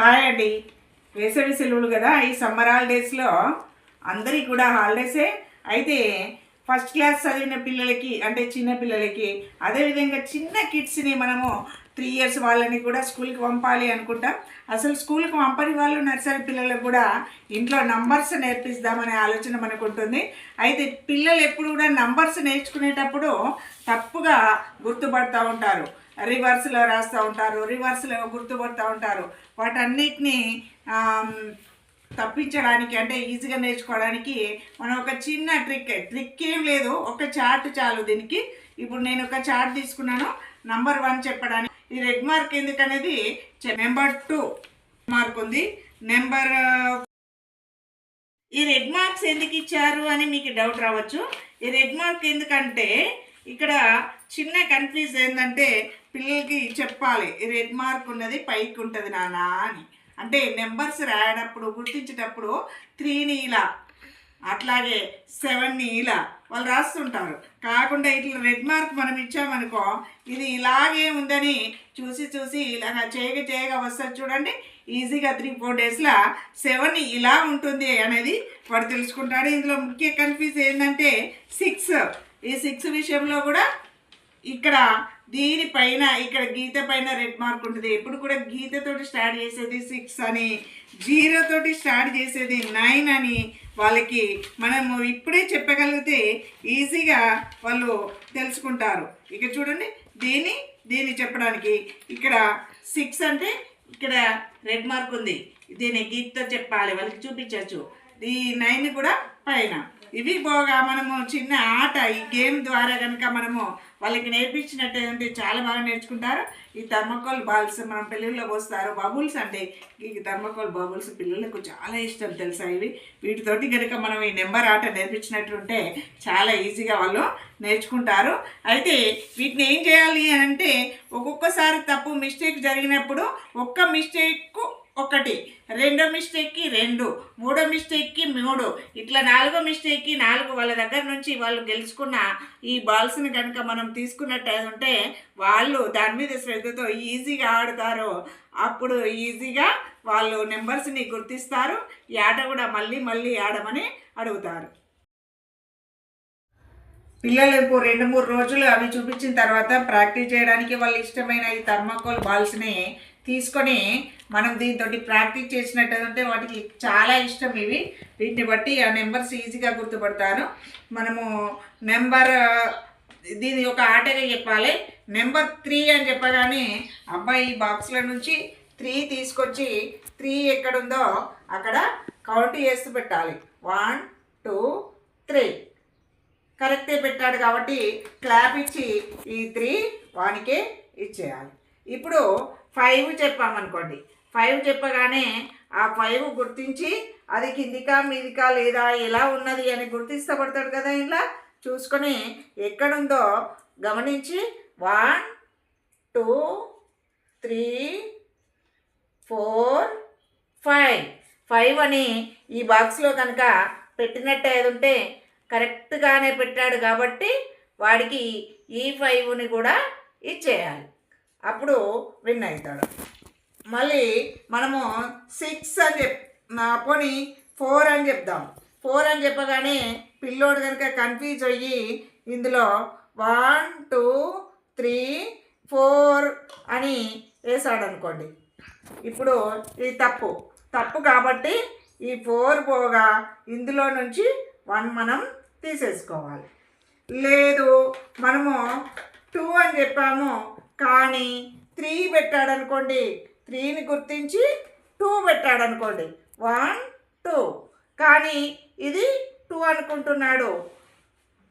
Hi అండి. వేసవి సెలవులు కదా, ఈ సమ్మర్ హాలిడేస్లో అందరికీ కూడా హాలిడేసే. అయితే ఫస్ట్ క్లాస్ చదివిన పిల్లలకి అంటే చిన్న పిల్లలకి, అదేవిధంగా చిన్న కిడ్స్ని మనము 3 years వాళ్ళని కూడా స్కూల్కి పంపాలి అనుకుంటాం. అసలు స్కూల్కి పంపని వాళ్ళు నర్సరీ పిల్లలకు కూడా ఇంట్లో నంబర్స్ నేర్పిస్తామనే ఆలోచన మనకు ఉంటుంది. అయితే పిల్లలు ఎప్పుడు కూడా నంబర్స్ నేర్చుకునేటప్పుడు తప్పుగా గుర్తుపడుతూ ఉంటారు. రివర్స్లో రాస్తూ ఉంటారు, రివర్స్లో గుర్తుపడుతూ ఉంటారు. వాటన్నిటినీ తప్పించడానికి అంటే ఈజీగా నేర్చుకోవడానికి మనం ఒక చిన్న ట్రిక్ ఏం లేదు, ఒక చార్ట్ చాలు దీనికి. ఇప్పుడు నేను ఒక చార్ట్ తీసుకున్నాను. నంబర్ 1 చెప్పడానికి ఈ రెడ్ మార్క్ ఎందుకనేది, నెంబర్ 2 మార్క్ ఉంది, ఈ రెడ్ మార్క్స్ ఎందుకు ఇచ్చారు అని మీకు డౌట్ రావచ్చు. ఈ రెడ్ మార్క్ ఎందుకంటే ఇక్కడ చిన్న కన్ఫ్యూజ్ ఏంటంటే పిల్లలకి చెప్పాలి, ఈ రెడ్ మార్క్ ఉన్నది పైకి ఉంటుంది నానా అని. అంటే నెంబర్స్ రాయడప్పుడు గుర్తించేటప్పుడు 3ని ఇలా, అట్లాగే 7ని ఇలా వాళ్ళు రాస్తుంటారు. కాకుండా ఇట్లా రెడ్ మార్క్ మనం ఇచ్చామనుకో, ఇది ఇలాగే ఉందని చూసి ఇలా చేయగా వస్తుంది చూడండి. ఈజీగా 3-4 daysలో 7 ఇలా ఉంటుంది అనేది వాడు తెలుసుకుంటాడు. ఇందులో ముఖ్య కన్ఫ్యూజ్ ఏంటంటే 6. ఈ 6 విషయంలో కూడా ఇక్కడ దీనిపైన ఇక్కడ గీత పైన రెడ్ మార్క్ ఉంటుంది. ఎప్పుడు కూడా గీతతోటి స్టార్ట్ చేసేది 6 అని, 0 తోటి స్టార్ట్ చేసేది 9 అని వాళ్ళకి మనము ఇప్పుడే చెప్పగలిగితే ఈజీగా వాళ్ళు తెలుసుకుంటారు. ఇక చూడండి, దీన్ని చెప్పడానికి ఇక్కడ 6 అంటే ఇక్కడ రెడ్ మార్క్ ఉంది, దీన్ని గీతతో చెప్పాలి, వాళ్ళకి చూపించవచ్చు. ఈ 9 కూడా పైన. ఇవి పోగా మనము చిన్న ఆట, ఈ గేమ్ ద్వారా కనుక మనము వాళ్ళకి నేర్పించినట్టు చాలా బాగా నేర్చుకుంటారు. ఈ థర్మకోల్ బాల్స్ మనం పెళ్ళిళ్ళలో పోస్తారు, బబుల్స్ అంటే ఈ థర్మకోల్ బబుల్స్ పిల్లలకు చాలా ఇష్టం తెలుసా. వీటితోటి కనుక మనం ఈ నెంబర్ ఆట నేర్పించినట్టుంటే చాలా ఈజీగా వాళ్ళు నేర్చుకుంటారు. అయితే వీటిని ఏం చేయాలి అని అంటే, ఒక్కొక్కసారి తప్పు మిస్టేక్ జరిగినప్పుడు ఒక్క మిస్టేక్ 1, రెండో మిస్టేక్కి 2, మూడో మిస్టేక్కి 3, ఇట్లా 4వ మిస్టేక్కి 4 వాళ్ళ దగ్గర నుంచి వాళ్ళు గెలుచుకున్న ఈ బాల్స్ని కనుక మనం తీసుకున్నట్టు ఉంటే వాళ్ళు దాని మీద శ్రద్ధతో ఈజీగా ఆడుతారు. అప్పుడు ఈజీగా వాళ్ళు నెంబర్స్ని గుర్తిస్తారు. ఈ ఆట కూడా మళ్ళీ ఆడమని అడుగుతారు. పిల్లలకు 2-3 రోజులు అవి చూపించిన తర్వాత ప్రాక్టీస్ చేయడానికి వాళ్ళు ఇష్టమైన ఈ థర్మాకోల్ బాల్స్ని తీసుకొని మనం దీంతో ప్రాక్టీస్ చేసినట్టు వాటికి చాలా ఇష్టం ఇవి. వీటిని బట్టి ఆ నెంబర్స్ ఈజీగా గుర్తుపడతారు. మనము దీని ఒక ఆటగా చెప్పాలి. నెంబర్ 3 అని చెప్పగానే అబ్బాయి ఈ బాక్స్ల నుంచి 3 తీసుకొచ్చి 3 ఎక్కడుందో అక్కడ కౌంట్ చేస్తూ పెట్టాలి. 1 2 3 కరెక్టే పెట్టాడు కాబట్టి క్లాప్ ఇచ్చి ఈ 3 వానికే ఇచ్చేయాలి. ఇప్పుడు 5 చెప్పామనుకోండి, 5 చెప్పగానే ఆ 5 గుర్తించి అది కిందికా మీదికా లేదా ఎలా ఉన్నది అని గుర్తిస్తపడతాడు కదా. ఇలా చూసుకొని ఎక్కడుందో గమనించి 1 2 3 4 5 అని ఈ బాక్స్లో కనుక పెట్టినట్టు ఏదుంటే కరెక్ట్గానే పెట్టాడు కాబట్టి వాడికి ఈ 5ని కూడా ఇచ్చేయాలి. అప్పుడు విన్ అవుతాడు. మళ్ళీ మనము 6 అని పోనీ 4 అని చెప్దాం. 4 అని చెప్పగానే పిల్లోడు కనుక కన్ఫ్యూజ్ అయ్యి ఇందులో 1 2 3 4 అని వేసాడు అనుకోండి. ఇప్పుడు ఇది తప్పు కాబట్టి ఈ 4 పోగా ఇందులో నుంచి 1 మనం తీసేసుకోవాలి. లేదు మనము 2 అని చెప్పాము కానీ 3 పెట్టాడనుకోండి, 3ని గుర్తించి 2 పెట్టాడనుకోండి, 1 2 కానీ ఇది 2 అనుకుంటున్నాడు,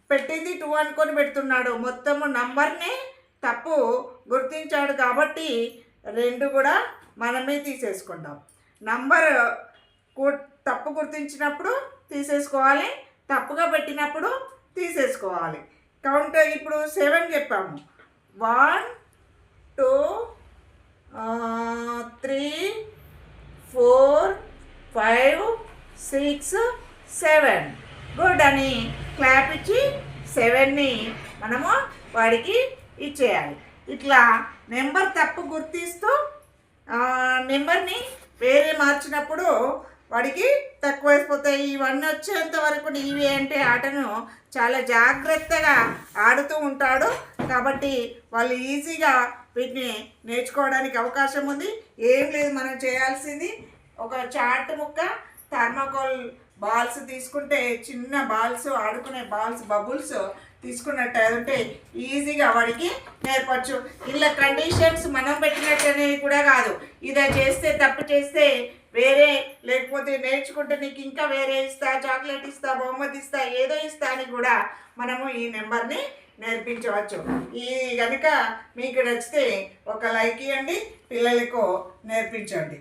పెట్టింది 2 అనుకొని పెడుతున్నాడు. మొత్తము నంబర్ని తప్పు గుర్తించాడు కాబట్టి 2 కూడా మనమే తీసేసుకుంటాం. నంబర్ తప్పు గుర్తించినప్పుడు తీసేసుకోవాలి, తప్పుగా పెట్టినప్పుడు తీసేసుకోవాలి. కౌంట్ ఇప్పుడు 7 చెప్పాము. 1 2 3 4 5 6 7 గుడ్ అని క్లాప్ ఇచ్చి 7ని మనము వాడికి ఇచ్చేయాలి. ఇట్లా నెంబర్ తప్పు గుర్తిస్తూ నెంబర్ని వేరే మార్చినప్పుడు వాడికి తక్కువ అయిపోతాయి. ఇవన్నీ వచ్చేంత వరకు ఇవి అంటే ఆటను చాలా జాగ్రత్తగా ఆడుతూ ఉంటాడు. కాబట్టి వాళ్ళు ఈజీగా వీటిని నేర్చుకోవడానికి అవకాశం ఉంది. ఏం లేదు, మనం చేయాల్సింది ఒక చాట్ ముక్క, థర్మాకోల్ బాల్స్ తీసుకుంటే, చిన్న బాల్స్, ఆడుకునే బాల్స్, బబుల్స్ తీసుకున్నట్టు అంటే ఈజీగా వాడికి నేర్పచ్చు. ఇలా కండిషన్స్ మనం పెట్టినట్టనేవి కూడా కాదు. ఇదే చేస్తే, తప్పు చేస్తే వేరే, లేకపోతే నేర్చుకుంటే నీకు ఇంకా వేరే ఇస్తా, చాక్లెట్ ఇస్తా, బహుమతి ఇస్తా, ఏదో ఇస్తా అని కూడా మనము ఈ నెంబర్ని నేర్పించవచ్చు. ఈ కనుక మీకు నచ్చితే ఒక లైక్ ఇవ్వండి, పిల్లలకు నేర్పించండి.